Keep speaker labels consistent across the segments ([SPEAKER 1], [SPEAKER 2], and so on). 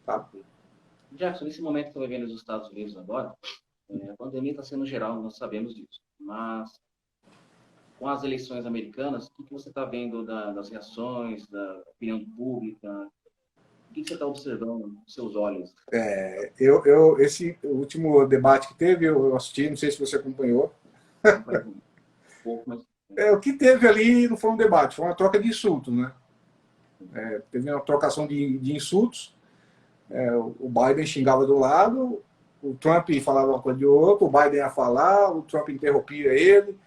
[SPEAKER 1] Tá?
[SPEAKER 2] Jackson, nesse momento que você vai vendo nos Estados Unidos agora, a pandemia está sendo geral, nós sabemos disso. Mas com as eleições americanas, o que você está vendo das reações, da opinião pública? O que você está observando com seus olhos?
[SPEAKER 1] Esse último debate que teve, eu assisti, não sei se você acompanhou.
[SPEAKER 2] Um pouco, mas...
[SPEAKER 1] O que teve ali não foi um debate, foi uma troca de insultos, né? Teve uma trocação de insultos. O Biden xingava do lado, o Trump falava uma coisa de outro, o Biden ia falar, o Trump interrompia ele.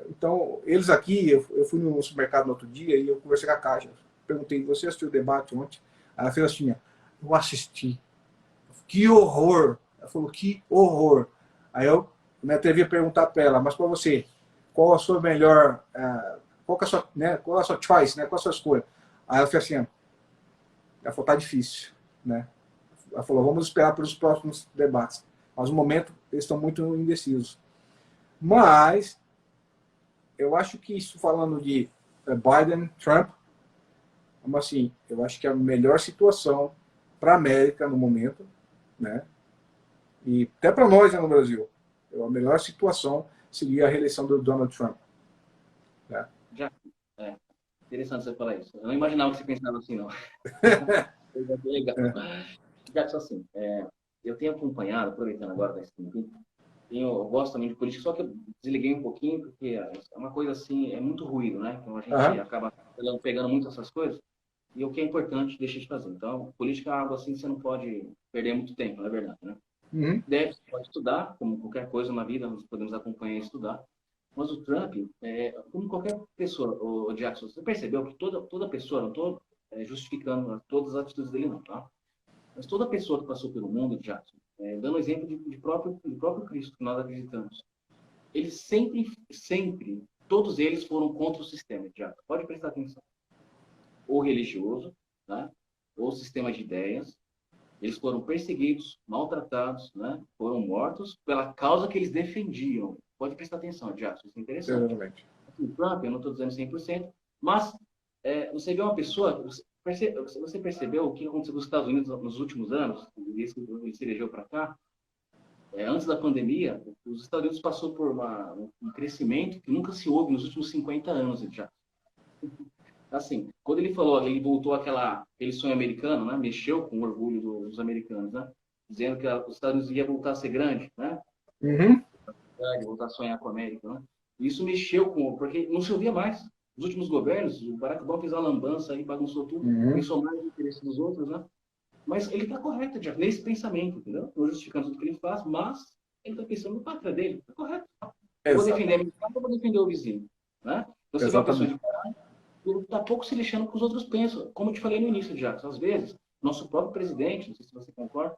[SPEAKER 1] Então, eles aqui, eu fui no supermercado no outro dia e eu conversei com a Caixa. Perguntei, você assistiu o debate ontem? Ela fez assim, eu assisti. Que horror! Ela falou, que horror! Aí eu me atrevi a perguntar para ela, mas para você, qual a sua melhor, qual é a sua, né, qual a sua choice, né, qual a sua escolha? Aí ela fez assim, ela falou, tá difícil, né? Ela falou, vamos esperar pelos próximos debates. Mas no momento eles estão muito indecisos. Mas eu acho que isso falando de Biden, Trump, mas assim, eu acho que a melhor situação para a América no momento, né? E até para nós, né, no Brasil, a melhor situação seria a reeleição do Donald Trump. Né?
[SPEAKER 2] Já, interessante você falar isso. Eu não imaginava que você pensava assim, não. Legal. Jackson, assim, eu tenho acompanhado, aproveitando agora da Steam, eu gosto também de política, só que eu desliguei um pouquinho, porque é uma coisa assim, é muito ruído, né? Então a gente acaba pegando muito essas coisas, e o que é importante deixa de fazer. Então, política é algo assim, você não pode perder muito tempo, na verdade, né?
[SPEAKER 1] Uhum.
[SPEAKER 2] Você pode estudar, como qualquer coisa na vida, nós podemos acompanhar e estudar. Mas o Trump, como qualquer pessoa, o Jackson, você percebeu que toda pessoa, não estou justificando todas as atitudes dele, não, tá? Mas toda pessoa que passou pelo mundo, Jackson, dando exemplo de próprio Cristo, que nós acreditamos, eles sempre, todos eles foram contra o sistema, Jackson. Pode prestar atenção. Ou religioso, tá? Ou sistema de ideias. Eles foram perseguidos, maltratados, né? Foram mortos pela causa que eles defendiam. Pode prestar atenção, Jackson, isso é interessante.
[SPEAKER 1] Exatamente.
[SPEAKER 2] O Trump, eu não estou dizendo 100%, mas você vê uma pessoa, você percebeu o que aconteceu nos Estados Unidos nos últimos anos, desde que ele se elegeu para cá? Antes da pandemia, os Estados Unidos passou por um crescimento que nunca se houve nos últimos 50 anos já. Assim, quando ele falou, ele voltou aquele sonho americano, né? Mexeu com o orgulho dos americanos, né? Dizendo que os Estados Unidos ia voltar a ser grande, né?
[SPEAKER 1] Uhum.
[SPEAKER 2] Voltar a sonhar com a América, né? Isso mexeu porque não se ouvia mais. Os últimos governos, o Barack Obama fez uma lambança aí, bagunçou tudo, pensou mais no interesse dos outros, né? Mas ele está correto, já, nesse pensamento, entendeu? Não justificando tudo que ele faz, mas ele está pensando no pátria dele. Está correto. Eu vou defender a minha casa, eu vou defender o vizinho, né? Você vê uma pessoa de coragem, ele está pouco se lixando com os outros pensam. Como eu te falei no início, Jackson, às vezes, nosso próprio presidente, não sei se você concorda,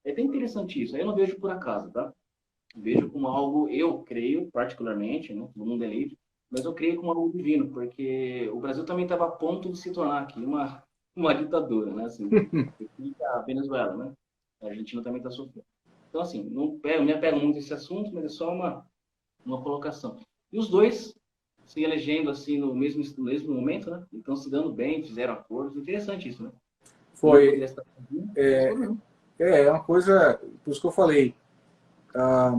[SPEAKER 2] é bem interessante isso. Aí eu não vejo por acaso, tá? Vejo como algo, eu creio, particularmente, né? Todo mundo é livre, mas eu creio como algo divino, porque o Brasil também estava a ponto de se tornar aqui uma ditadura, né? Assim, a Venezuela, né? A Argentina também está sofrendo. Então, assim, não me apego muito a esse assunto, mas é só uma colocação. E os dois se elegendo assim no mesmo momento, né? Então se dando bem, fizeram acordos. Interessante isso, né?
[SPEAKER 1] Foi. É uma coisa, por isso que eu falei, a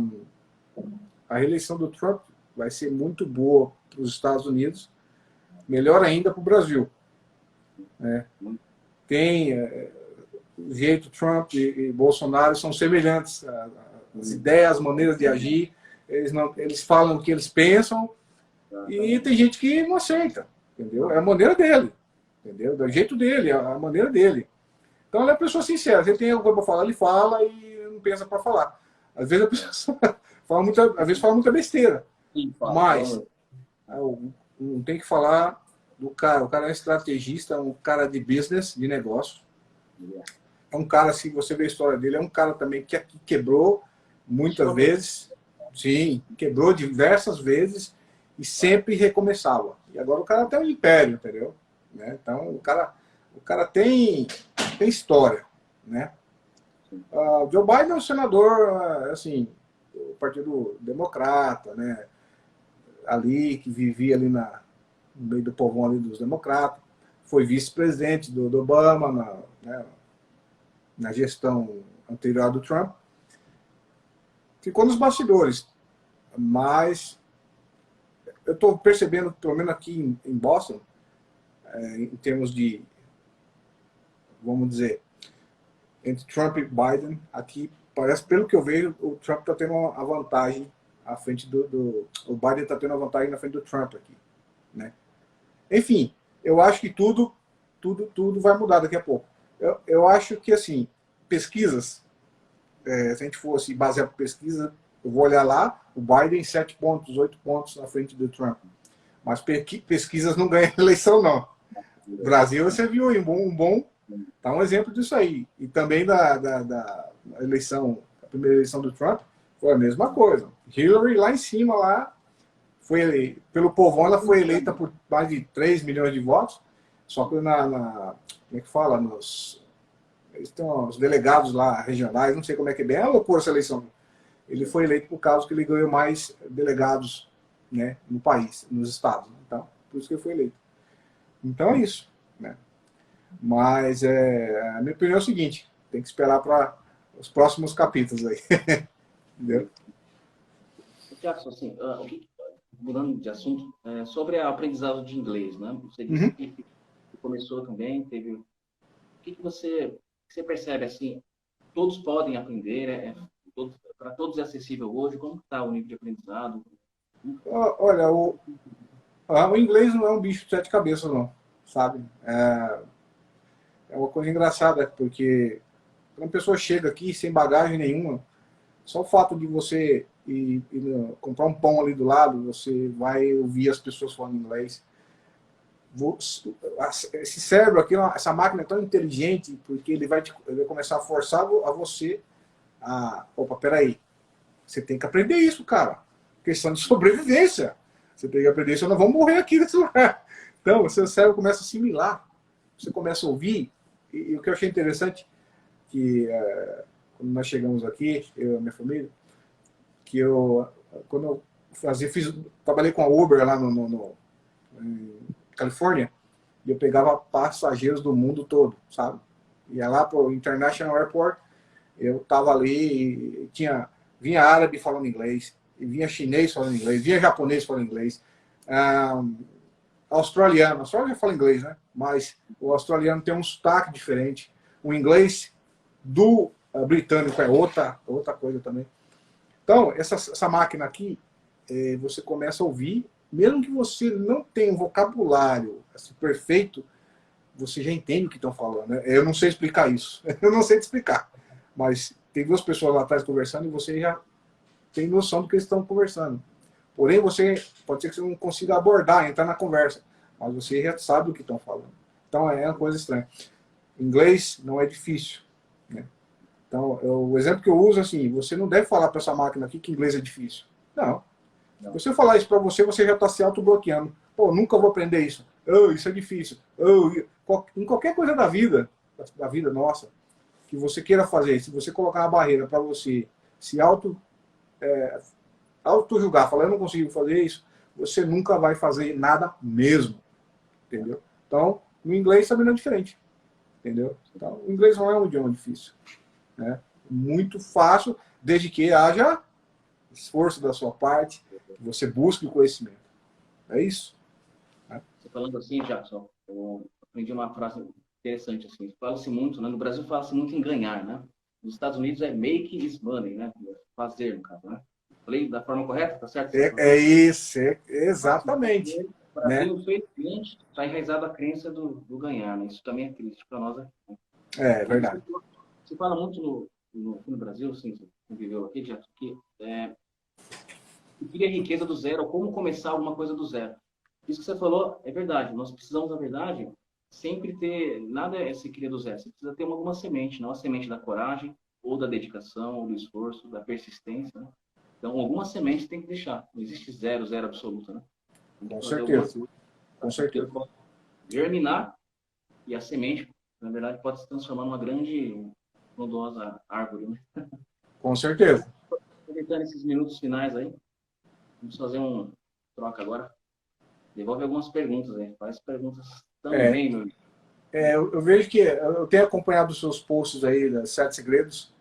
[SPEAKER 1] reeleição do Trump vai ser muito boa para os Estados Unidos, melhor ainda para o Brasil. Né? Tem o jeito Trump e Bolsonaro são semelhantes, as ideias, as maneiras de agir, eles falam o que eles pensam e tem gente que não aceita, entendeu? É a maneira dele, entendeu? Do jeito dele, a maneira dele. Então ele é uma pessoa sincera, se ele tem alguma coisa para falar, ele fala e não pensa para falar. Às vezes a pessoa às vezes fala muita besteira, mas não tem que falar do cara. O cara é um estrategista, é um cara de business, de negócio. É um cara, se você ver a história dele, é um cara também que quebrou muitas vezes. Sim, quebrou diversas vezes e sempre recomeçava. E agora o cara tem um império, entendeu? Né? Então o cara tem história, né? Joe Biden é um senador, assim, do Partido Democrata, né? Ali, que vivia ali no meio do povão ali dos democratas. Foi vice-presidente do Obama, né? na gestão anterior do Trump, ficou nos bastidores. Mas eu estou percebendo, pelo menos aqui em Boston, em termos de, vamos dizer, entre Trump e Biden, aqui parece, pelo que eu vejo, o Trump está tendo a vantagem à frente o Biden está tendo a vantagem na frente do Trump aqui, né? Enfim, eu acho que tudo vai mudar daqui a pouco. Eu acho que, assim, pesquisas, se a gente fosse basear por pesquisa, eu vou olhar lá, o Biden 7 pontos, 8 pontos na frente do Trump. Mas pesquisas não ganham eleição, não. O Brasil, você viu aí, tá um exemplo disso aí. E também da eleição, a primeira eleição do Trump, foi a mesma coisa. Hillary lá em cima, lá, pelo povão, ela foi eleita por mais de 3 milhões de votos, só que como é que fala? Eles têm os delegados lá regionais, não sei como é que é bem, é uma loucura essa eleição. Ele foi eleito por causa que ele ganhou mais delegados, né, no país, nos estados. Então, por isso que ele foi eleito. Então é isso, né? Mas a minha opinião é o seguinte, tem que esperar para os próximos capítulos aí. Entendeu?
[SPEAKER 2] Jackson, assim, mudando de assunto, sobre a aprendizado de inglês, né? Você disse que começou também, teve... O que você percebe, assim, todos podem aprender, para todos é acessível hoje? Como está o nível de aprendizado?
[SPEAKER 1] Olha, o inglês não é um bicho de 7 cabeças, não, sabe? É uma coisa engraçada, porque quando uma pessoa chega aqui sem bagagem nenhuma, só o fato de você ir comprar um pão ali do lado, você vai ouvir as pessoas falando inglês. Esse cérebro aqui, essa máquina é tão inteligente, porque ele vai começar a forçar a você opa, peraí, você tem que aprender isso, cara. Questão de sobrevivência. Você tem que aprender isso, nós vamos morrer aqui nesse lugar. Então, o seu cérebro começa a assimilar. Você começa a ouvir. E o que eu achei interessante, que quando nós chegamos aqui, eu e a minha família, que quando eu trabalhei com a Uber lá em Califórnia, e eu pegava passageiros do mundo todo, sabe? Ia lá para o International Airport, eu tava ali e vinha árabe falando inglês, e vinha chinês falando inglês, vinha japonês falando inglês, australiano fala inglês, né? Mas o australiano tem um sotaque diferente, o inglês do britânico é outra coisa também. Então, essa máquina aqui, você começa a ouvir, mesmo que você não tenha um vocabulário assim, perfeito, você já entende o que estão falando, né? Eu não sei explicar isso, eu não sei te explicar. Mas tem duas pessoas lá atrás conversando e você já tem noção do que eles estão conversando. Porém, pode ser que você não consiga abordar, entrar na conversa, mas você já sabe o que estão falando. Então, é uma coisa estranha. Inglês não é difícil, né? Então, o exemplo que eu uso é assim, você não deve falar para essa máquina aqui que inglês é difícil. Não. Se você falar isso para você, você já está se auto-bloqueando. Pô, nunca vou aprender isso. Oh, isso é difícil. Em qualquer coisa da vida nossa, que você queira fazer, se você colocar uma barreira para você se auto-julgar, falar, eu não consigo fazer isso, você nunca vai fazer nada mesmo. Entendeu? Então, no inglês também não é diferente. Entendeu? Então, o inglês não é um idioma difícil. Né? Muito fácil, desde que haja esforço da sua parte, que você busque o conhecimento. É isso. Né?
[SPEAKER 2] Você falando assim, Jackson, eu aprendi uma frase interessante assim. Fala-se muito, né? No Brasil fala-se muito em ganhar, né? Nos Estados Unidos é make is money, né? Fazer, no caso, né? Falei da forma correta, tá certo?
[SPEAKER 1] É isso, exatamente.
[SPEAKER 2] O Brasil, infelizmente, está enraizado a crença do ganhar, né? Isso também é triste para nós aqui. Né?
[SPEAKER 1] É verdade.
[SPEAKER 2] Você fala muito no Brasil, assim, você viveu aqui, já que adquirir a riqueza do zero, ou como começar alguma coisa do zero. Isso que você falou é verdade. Nós precisamos, na verdade, sempre ter... Nada se cria do zero. Você precisa ter alguma semente, não a semente da coragem, ou da dedicação, ou do esforço, da persistência. Né? Então, alguma semente tem que deixar. Não existe zero absoluto, né?
[SPEAKER 1] Com certeza. Com certeza.
[SPEAKER 2] Pode germinar e a semente, na verdade, pode se transformar numa grande, frondosa árvore. Né?
[SPEAKER 1] Com certeza.
[SPEAKER 2] Aproveitando esses minutos finais aí, vamos fazer um troca agora. Devolve algumas perguntas aí. Faz perguntas também, meu amigo.
[SPEAKER 1] Eu vejo que eu tenho acompanhado os seus posts aí, das 7 segredos,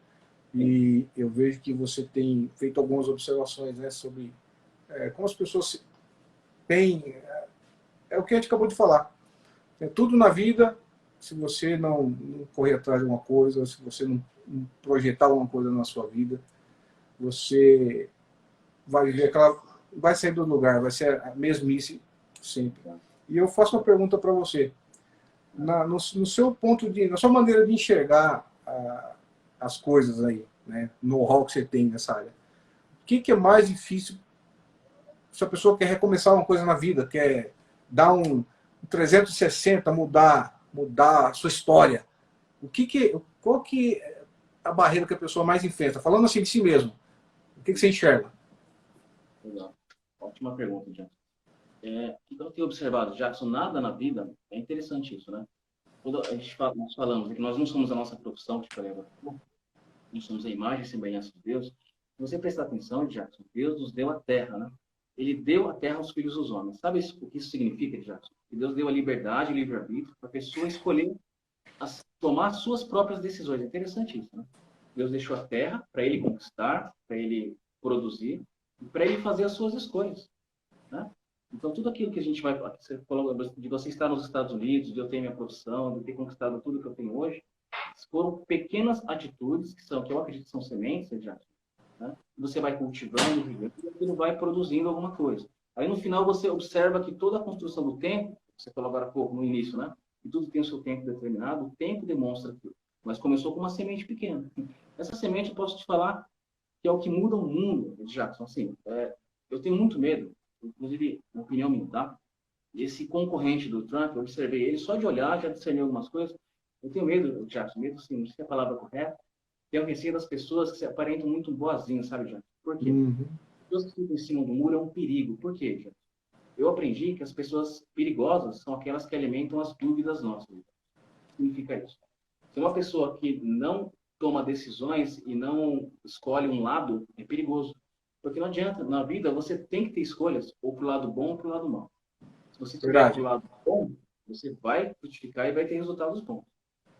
[SPEAKER 1] e eu vejo que você tem feito algumas observações, né, sobre como as pessoas têm... É o que a gente acabou de falar. É tudo na vida, se você não correr atrás de uma coisa, se você não projetar alguma coisa na sua vida, você vai ver aquela... vai sair do lugar, vai ser a mesmice sempre. E eu faço uma pergunta para você. No seu ponto de... na sua maneira de enxergar as coisas aí, né, no know-how que você tem nessa área, o que é mais difícil se a pessoa quer recomeçar uma coisa na vida, quer dar um 360, mudar a sua história? Qual que é a barreira que a pessoa mais enfrenta? Falando assim de si mesmo, o que você enxerga?
[SPEAKER 2] Legal. Ótima pergunta, Jackson. Eu tenho observado, Jackson, nada na vida, é interessante isso, né? Quando nós falamos que nós não somos a nossa profissão que falei agora, nós somos a imagem e semelhança de Deus. Se você prestar atenção, Jackson, Deus nos deu a terra, né? Ele deu a terra aos filhos dos homens. Sabe o que isso significa, Jackson? Que Deus deu a liberdade e livre-arbítrio para a pessoa escolher, tomar suas próprias decisões. É interessante isso, né? Deus deixou a terra para ele conquistar, para ele produzir, e para ele fazer as suas escolhas, né? Então, tudo aquilo que a gente vai... Você falou de você estar nos Estados Unidos, de eu ter minha profissão, de ter conquistado tudo que eu tenho hoje, foram pequenas atitudes que eu acredito que são sementes, já, né? Você vai cultivando, vivendo, e aquilo vai produzindo alguma coisa. Aí, no final, você observa que toda a construção do tempo, você falou agora há pouco, no início, né? Que tudo tem o seu tempo determinado, o tempo demonstra aquilo. Mas começou com uma semente pequena. Essa semente, eu posso te falar, que é o que muda o mundo, Jackson. Assim, eu tenho muito medo, inclusive, na opinião minha, tá? Esse concorrente do Trump, eu observei ele, só de olhar, já discerni algumas coisas. Eu tenho medo, Jackson, medo, assim, não sei se é a palavra correta, tenho receio das pessoas que se aparentam muito boazinhas, sabe, Jackson? Por quê? As pessoas que ficam em cima do muro é um perigo. Por quê, Jackson? Eu aprendi que as pessoas perigosas são aquelas que alimentam as dúvidas nossas. O que significa isso? Se uma pessoa que não toma decisões e não escolhe um lado, é perigoso. Porque não adianta, na vida você tem que ter escolhas, ou para o lado bom ou para o lado mau. Se você tiver para o lado bom, você vai frutificar e vai ter resultados bons.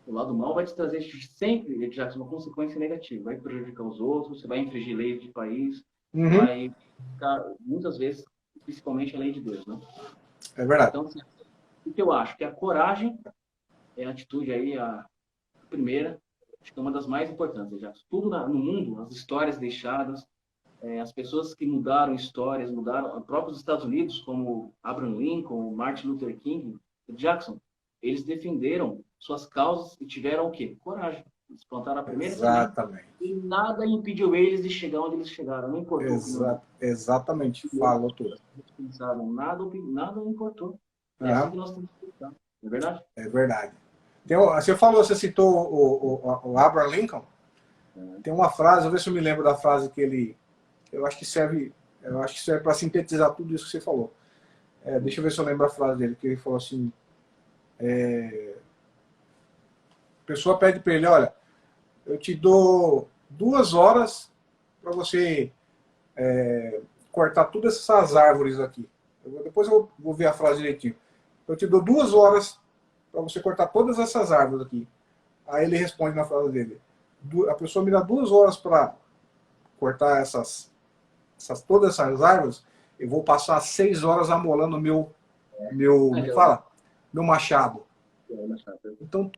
[SPEAKER 2] O lado mal vai te trazer sempre, já uma consequência negativa. Vai prejudicar os outros, você vai infringir leis de país, vai ficar, muitas vezes, principalmente a lei de Deus, né?
[SPEAKER 1] É verdade.
[SPEAKER 2] Então, assim, o que eu acho? Que a coragem é a atitude aí, a primeira, acho que é uma das mais importantes. Já. Tudo no mundo, as histórias deixadas, as pessoas que mudaram histórias, mudaram, próprios Estados Unidos, como Abraham Lincoln, Martin Luther King, Jackson, eles defenderam suas causas e tiveram o quê? Coragem. Eles plantaram a primeira semente e nada impediu eles de chegar onde eles chegaram. Não importou.
[SPEAKER 1] Exatamente. Falou tudo.
[SPEAKER 2] Pensaram, nada importou. É assim que nós temos que pensar. Não é verdade?
[SPEAKER 1] É verdade. Você citou o Abraham Lincoln. Tem uma frase, vou ver se eu me lembro da frase que ele... Eu acho que serve para sintetizar tudo isso que você falou. Deixa eu ver se eu lembro a frase dele, que ele falou assim... A pessoa pede para ele, olha, eu te dou 2 horas para você cortar todas essas árvores aqui. Depois eu vou ver a frase direitinho. Eu te dou 2 horas para você cortar todas essas árvores aqui. Aí ele responde na frase dele. A pessoa me dá 2 horas para cortar todas essas árvores, eu vou passar 6 horas amolando meu machado. Então,